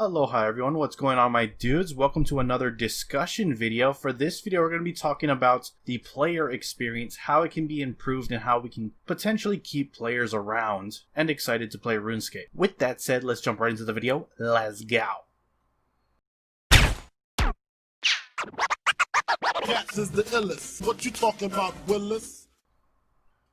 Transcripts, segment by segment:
Aloha everyone, what's going on my dudes? Welcome to another discussion video. For this video we're going to be talking about the player experience, how it can be improved and how we can potentially keep players around and excited to play RuneScape. With that said, let's jump right into the video. Let's go! Cats is the illest. What you talking about, Willis?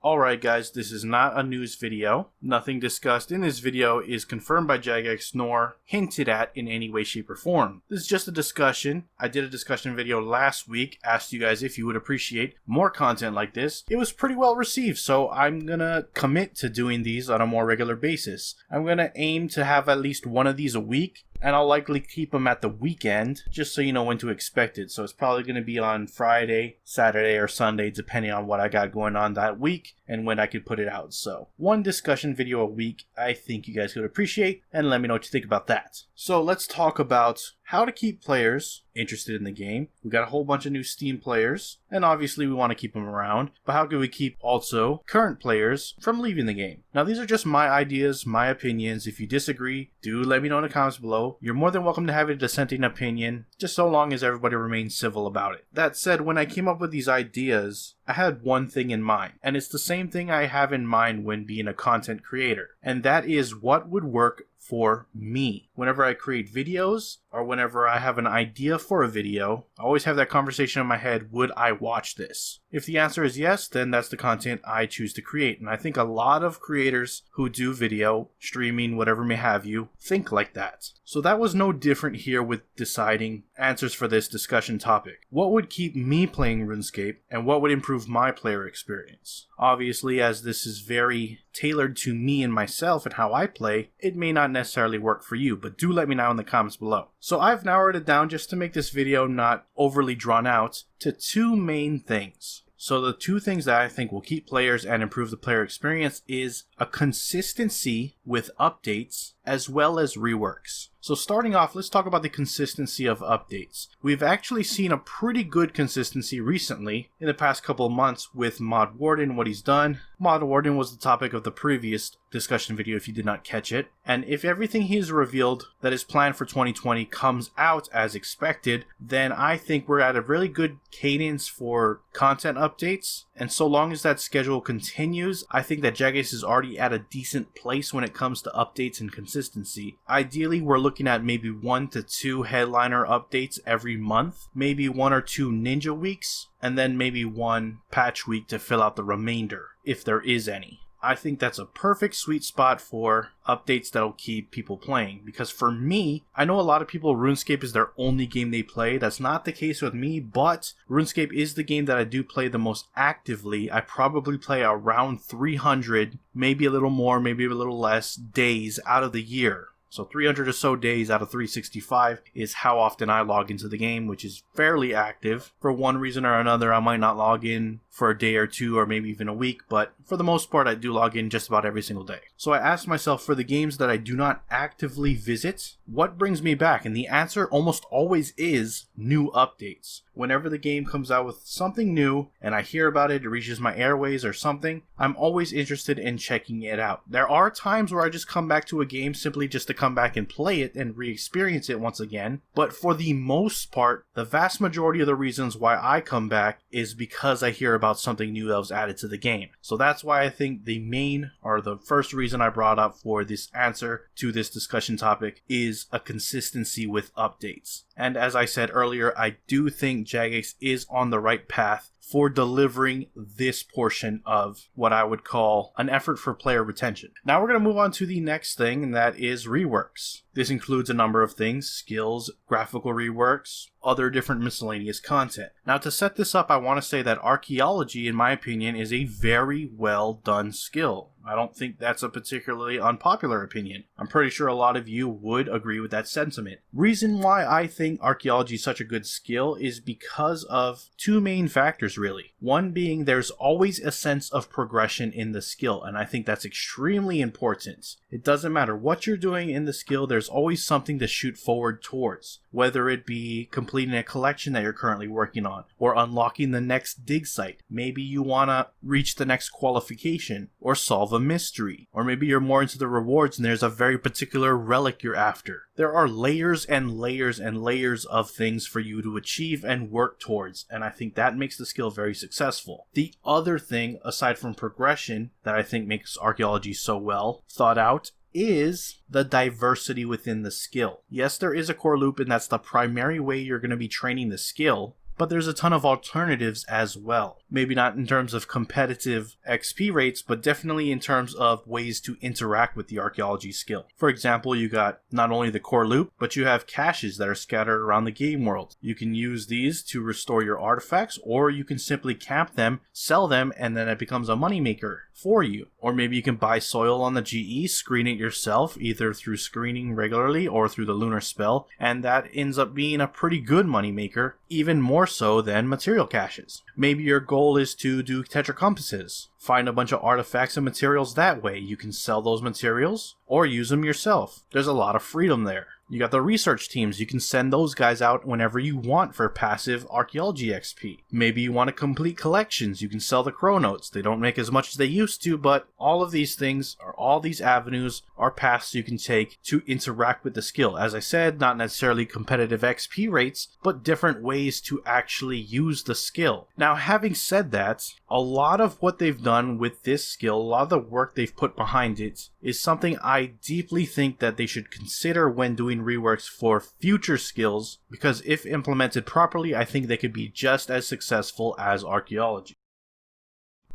Alright guys, this is not a news video. Nothing discussed in this video is confirmed by Jagex nor hinted at in any way, shape, or form. This is just a discussion. I did a discussion video last week, asked you guys if you would appreciate more content like this. It was pretty well received, so I'm gonna commit to doing these on a more regular basis. I'm gonna aim to have at least one of these a week, and I'll likely keep them at the weekend, just so you know when to expect it. So it's probably going to be on Friday, Saturday, or Sunday, depending on what I got going on that week and when I could put it out. So one discussion video a week, I think you guys would appreciate, and let me know what you think about that. So let's talk about how to keep players interested in the game. We got a whole bunch of new Steam players, and obviously we want to keep them around, but how can we keep also current players from leaving the game? Now these are just my ideas, my opinions. If you disagree, do let me know in the comments below. You're more than welcome to have a dissenting opinion, just so long as everybody remains civil about it. That said, when I came up with these ideas, I had one thing in mind, and it's the same thing I have in mind when being a content creator, and that is what would work for me. Whenever I create videos or whenever I have an idea for a video, I always have that conversation in my head, would I watch this? If the answer is yes, then that's the content I choose to create. And I think a lot of creators who do video, streaming, whatever may have you, think like that. So that was no different here with deciding answers for this discussion topic. What would keep me playing RuneScape and what would improve my player experience? Obviously, as this is very tailored to me and myself and how I play, it may not necessarily work for you, but do let me know in the comments below. So I've narrowed it down just to make this video not overly drawn out to two main things. So the two things that I think will keep players and improve the player experience is a consistency with updates as well as reworks. So starting off, let's talk about the consistency of updates. We've actually seen a pretty good consistency recently in the past couple of months with Mod Warden, what he's done. Mod Warden was the topic of the previous discussion video if you did not catch it. And if everything he's revealed that is planned for 2020 comes out as expected, then I think we're at a really good cadence for content updates. And so long as that schedule continues, I think that Jagex is already at a decent place when it comes to updates and consistency. Ideally, we're looking at maybe 1 to 2 headliner updates every month, maybe 1 or 2 ninja weeks, and then maybe 1 patch week to fill out the remainder, if there is any. I think that's a perfect sweet spot for updates that'll keep people playing, because for me, I know a lot of people RuneScape is their only game they play. That's not the case with me, but RuneScape is the game that I do play the most actively. I probably play around 300, maybe a little more, maybe a little less days out of the year. So 300 or so days out of 365 is how often I log into the game, which is fairly active. For one reason or another, I might not log in for a day or two or maybe even a week, but for the most part, I do log in just about every single day. So I asked myself, for the games that I do not actively visit, what brings me back? And the answer almost always is new updates. Whenever the game comes out with something new and I hear about it, it reaches my airways or something, I'm always interested in checking it out. There are times where I just come back to a game simply just to come back and play it and re-experience it once again, but for the most part, the vast majority of the reasons why I come back is because I hear about something new that was added to the game. So that's why I think the main, or the first reason I brought up for this answer to this discussion topic is a consistency with updates. And as I said earlier, I do think Jagex is on the right path for delivering this portion of what I would call an effort for player retention. Now we're going to move on to the next thing, and that is reworks. This includes a number of things: skills, graphical reworks, other different miscellaneous content. Now to set this up, I want to say that Archaeology, in my opinion, is a very well done skill. I don't think that's a particularly unpopular opinion. I'm pretty sure a lot of you would agree with that sentiment. Reason why I think Archaeology is such a good skill is because of two main factors, really. One being there's always a sense of progression in the skill, and I think that's extremely important. It doesn't matter what you're doing in the skill, there's there's always something to shoot forward towards, whether it be completing a collection that you're currently working on, or unlocking the next dig site. Maybe you want to reach the next qualification, or solve a mystery, or maybe you're more into the rewards and there's a very particular relic you're after. There are layers and layers and layers of things for you to achieve and work towards, and I think that makes the skill very successful. The other thing, aside from progression, that I think makes Archaeology so well thought out is the diversity within the skill. Yes, there is a core loop, and that's the primary way you're going to be training the skill, but there's a ton of alternatives as well. Maybe not in terms of competitive XP rates, but definitely in terms of ways to interact with the archaeology skill. For example, you got not only the core loop, but you have caches that are scattered around the game world. You can use these to restore your artifacts, or you can simply camp them, sell them, and then it becomes a moneymaker for you. Or maybe you can buy soil on the GE, screen it yourself, either through screening regularly or through the lunar spell, and that ends up being a pretty good moneymaker, even more so than material caches. Maybe your goal is to do tetracompasses. Find a bunch of artifacts and materials that way. You can sell those materials or use them yourself. There's a lot of freedom there. You got the research teams. You can send those guys out whenever you want for passive archaeology XP. Maybe you want to complete collections. You can sell the chronotes. They don't make as much as they used to, but all of these things, or all these avenues, are paths you can take to interact with the skill. As I said, not necessarily competitive XP rates, but different ways to actually use the skill. Now, having said that, a lot of what they've done with this skill, a lot of the work they've put behind it, is something I deeply think that they should consider when doing reworks for future skills, because if implemented properly, I think they could be just as successful as archaeology.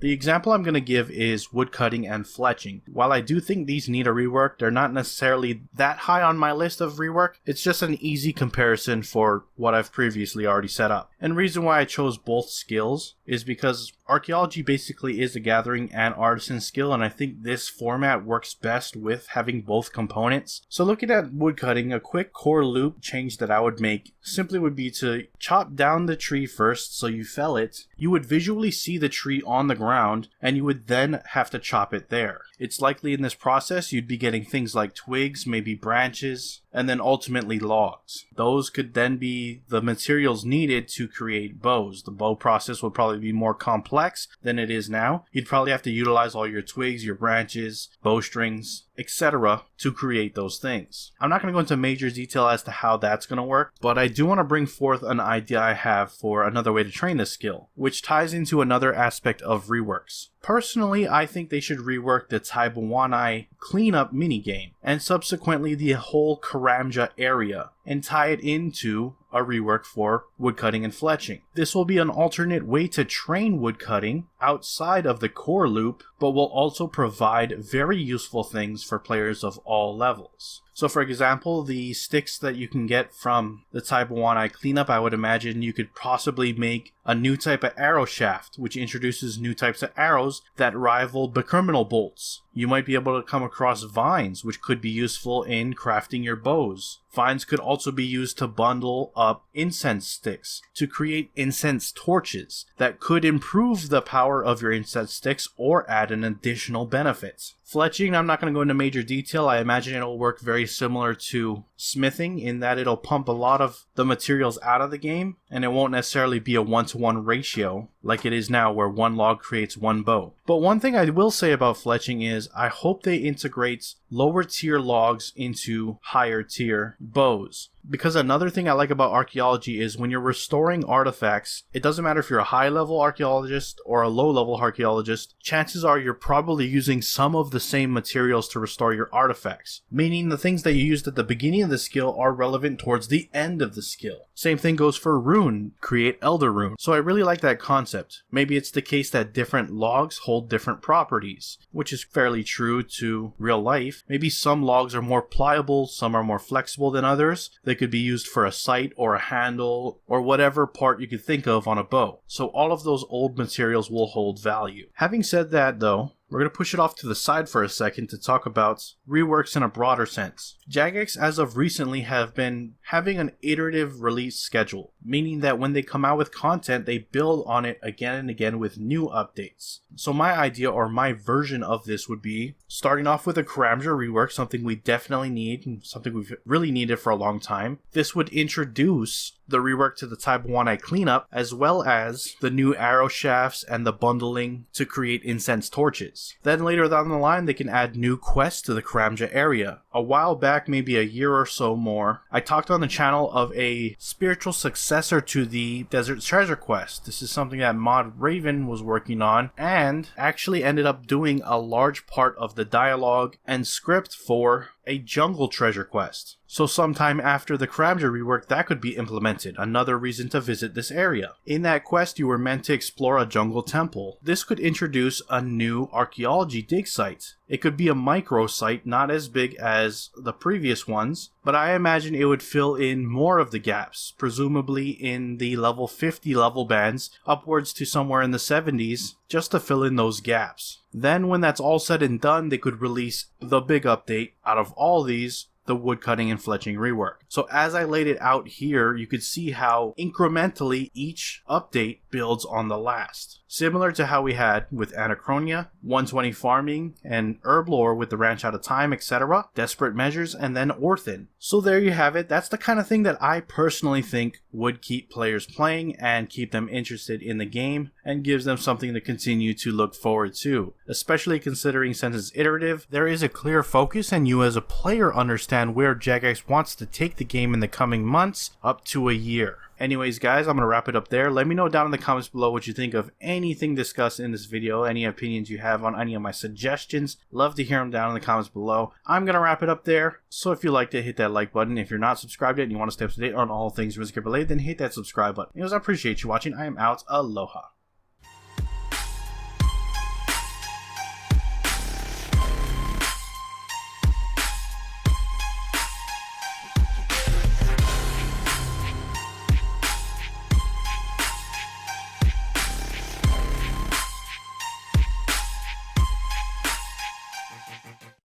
The example I'm going to give is woodcutting and fletching. While I do think these need a rework, they're not necessarily that high on my list of rework. It's just an easy comparison for what I've previously already set up. And the reason why I chose both skills is because archaeology basically is a gathering and artisan skill, and I think this format works best with having both components. So looking at woodcutting, a quick core loop change that I would make simply would be to chop down the tree first so you fell it. You would visually see the tree on the ground, and you would then have to chop it there. It's likely in this process you'd be getting things like twigs, maybe branches, and then ultimately logs. Those could then be the materials needed to create bows. The bow process would probably be more complex than it is now. You'd probably have to utilize all your twigs, your branches, bowstrings, etc. to create those things. I'm not going to go into major detail as to how that's going to work, but I do want to bring forth an idea I have for another way to train this skill, which ties into another aspect of reworks. Personally, I think they should rework the Taibawanai cleanup minigame, and subsequently the whole Karamja area, and tie it into a rework for woodcutting and fletching. This will be an alternate way to train woodcutting outside of the core loop, but will also provide very useful things for players of all levels. So for example, the sticks that you can get from the Taibawanai cleanup, I would imagine you could possibly make a new type of arrow shaft, which introduces new types of arrows that rival the criminal bolts. You might be able to come across vines, which could be useful in crafting your bows. Vines could also be used to bundle up incense sticks to create incense torches that could improve the power of your incense sticks or add an additional benefit. Fletching, I'm not going to go into major detail. I imagine it'll work very similar to smithing in that it'll pump a lot of the materials out of the game, and it won't necessarily be a 1-to-1 ratio like it is now where one log creates one bow. But one thing I will say about fletching is I hope they integrate lower tier logs into higher tier bows. Because another thing I like about archaeology is when you're restoring artifacts, it doesn't matter if you're a high level archaeologist or a low level archaeologist, chances are you're probably using some of the same materials to restore your artifacts. Meaning the things that you used at the beginning of the skill are relevant towards the end of the skill. Same thing goes for rune, create elder rune. So I really like that concept. Maybe it's the case that different logs hold different properties, which is fairly true to real life. Maybe some logs are more pliable, some are more flexible than others. They could be used for a sight or a handle or whatever part you could think of on a bow. So all of those old materials will hold value. Having said that though, we're going to push it off to the side for a second to talk about reworks in a broader sense. Jagex, as of recently, have been having an iterative release schedule, meaning that when they come out with content, they build on it again and again with new updates. So my idea or my version of this would be starting off with a Karamja rework, something we definitely need and something we've really needed for a long time. This would introduce the rework to the type 1i cleanup, as well as the new arrow shafts and the bundling to create incense torches. Then later down the line, they can add new quests to the Karamja area. A while back, maybe a year or so more, I talked on the channel of a spiritual successor to the Desert Treasure quest. This is something that Mod Raven was working on and actually ended up doing a large part of the dialogue and script for a jungle treasure quest. So sometime after the Karamja rework, that could be implemented, another reason to visit this area. In that quest, you were meant to explore a jungle temple. This could introduce a new archaeology dig site. It could be a micro site, not as big as the previous ones, but I imagine it would fill in more of the gaps, presumably in the level 50 level bands, upwards to somewhere in the 70s, just to fill in those gaps. Then when that's all said and done, they could release the big update out of all these, the woodcutting and fletching rework. So as I laid it out here, you could see how incrementally each update builds on the last. Similar to how we had with Anachronia, 120 farming, and Herblore with the Ranch Out of Time, etc., Desperate Measures, and then Orthan. So there you have it. That's the kind of thing that I personally think would keep players playing and keep them interested in the game and gives them something to continue to look forward to. Especially considering since it's iterative, there is a clear focus and you as a player understand where Jagex wants to take the game in the coming months up to a year. Anyways, guys, I'm going to wrap it up there. Let me know down in the comments below what you think of anything discussed in this video, any opinions you have on any of my suggestions. Love to hear them down in the comments below. I'm going to wrap it up there. So if you liked it, hit that like button. If you're not subscribed yet and you want to stay up to date on all things RuneScape related, then hit that subscribe button. Anyways, I appreciate you watching. I am out. Aloha.